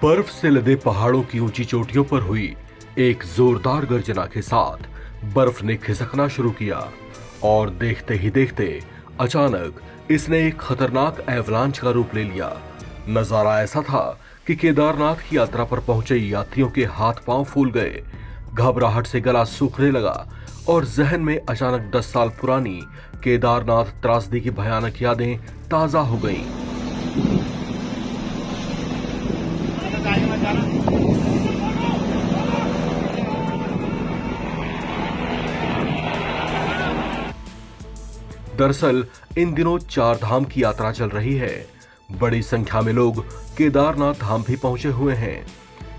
बर्फ से लदे पहाड़ों की ऊंची चोटियों पर हुई एक जोरदार गर्जना के साथ बर्फ ने खिसकना शुरू किया और देखते ही देखते अचानक इसने एक खतरनाक एवलांच का रूप ले लिया। नजारा ऐसा था कि केदारनाथ की यात्रा पर पहुंचे यात्रियों के हाथ पांव फूल गए, घबराहट से गला सूखने लगा और जहन में अचानक 10 साल पुरानी केदारनाथ त्रासदी की भयानक यादें ताजा हो गईं। दरअसल इन दिनों 4 धाम की यात्रा चल रही है। बड़ी संख्या में लोग केदारनाथ धाम भी पहुंचे हुए हैं।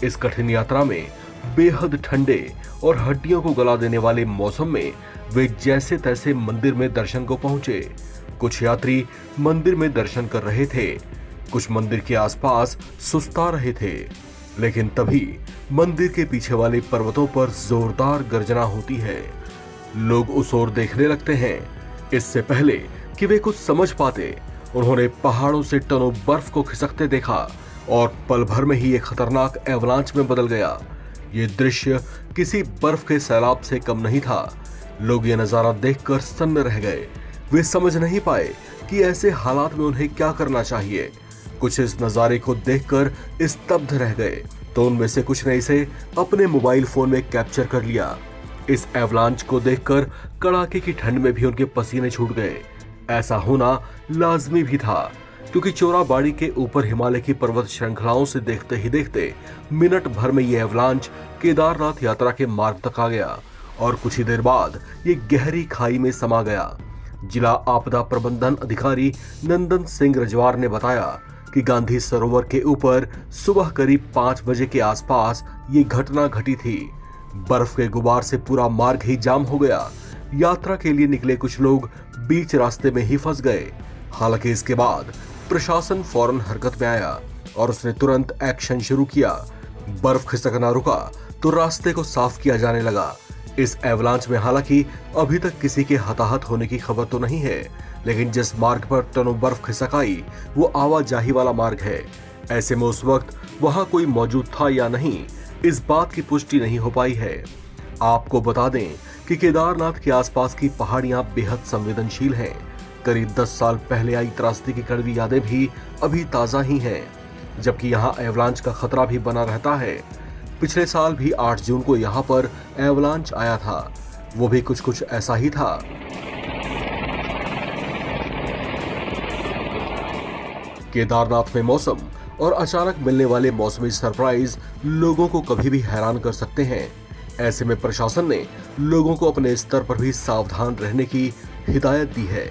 इस कठिन यात्रा में बेहद ठंडे और हड्डियों को गला देने वाले मौसम में वे जैसे तैसे मंदिर में दर्शन को पहुंचे। कुछ यात्री मंदिर में दर्शन कर रहे थे, कुछ मंदिर के आसपास सुस्ता रहे थे, लेकिन तभी मंदिर के पीछे वाले पर्वतों पर जोरदार गर्जना होती है। लोग उस ओर देखने लगते हैं। इससे पहले कि वे कुछ समझ पाते, उन्होंने पहाड़ों से टनों बर्फ को खिसकते देखा और पल भर में ही एक खतरनाक एवलांच में बदल गया। ये दृश्य किसी बर्फ के सैलाब से कम नहीं था। लोग ये नजारा देखकर सन्न रह गए। वे समझ नहीं पाए कि ऐसे हालात में उन्हें क्या करना चाहिए। कुछ इस नजारे को देखकर स्तब्ध रह गए, तो उनमें से कुछ ने इसे अपने मोबाइल फोन में कैप्चर कर लिया। इस एवलांच को देखकर कड़ाके की ठंड में भी उनके पसीने छूट गए। ऐसा होना लाजमी भी था, क्योंकि चोराबाड़ी के ऊपर हिमालय की पर्वत श्रृंखलाओं से देखते ही देखते मिनट भर में यह एवलांच केदारनाथ यात्रा के मार्ग तक आ गया और कुछ ही देर बाद ये गहरी खाई में समा गया। जिला आपदा प्रबंधन अधिकारी नंदन सिंह रजवार ने बताया कि गांधी सरोवर के ऊपर सुबह करीब 5 बजे के आसपास ये घटना घटी थी। बर्फ के गुबार से पूरा मार्ग ही जाम हो गया। यात्रा के लिए निकले कुछ लोग बीच रास्ते में ही फंस गए। हालांकि इसके बाद प्रशासन फौरन हरकत में आया और उसने तुरंत एक्शन शुरू किया। बर्फ खिसकना रुका तो रास्ते को साफ किया जाने लगा। इस एवलांच में हालांकि अभी तक किसी के हताहत होने की खबर तो नहीं है, लेकिन जिस मार्ग पर टनों बर्फ खिसक आई वो आवाजाही वाला मार्ग है। ऐसे में उस वक्त वहां कोई मौजूद था या नहीं, इस बात की पुष्टि नहीं हो पाई है। आपको बता दें कि केदारनाथ के आसपास की पहाड़ियां बेहद संवेदनशील हैं। करीब 10 साल पहले आई त्रासदी की कड़वी यादें भी अभी ताजा ही हैं, जबकि यहां एवलांच का खतरा भी बना रहता है। पिछले साल भी 8 जून को यहां पर एवलांच आया था, वो भी कुछ ऐसा ही था। केदारनाथ में मौसम और अचानक मिलने वाले मौसमी सरप्राइज लोगों को कभी भी हैरान कर सकते हैं। ऐसे में प्रशासन ने लोगों को अपने स्तर पर भी सावधान रहने की हिदायत दी है।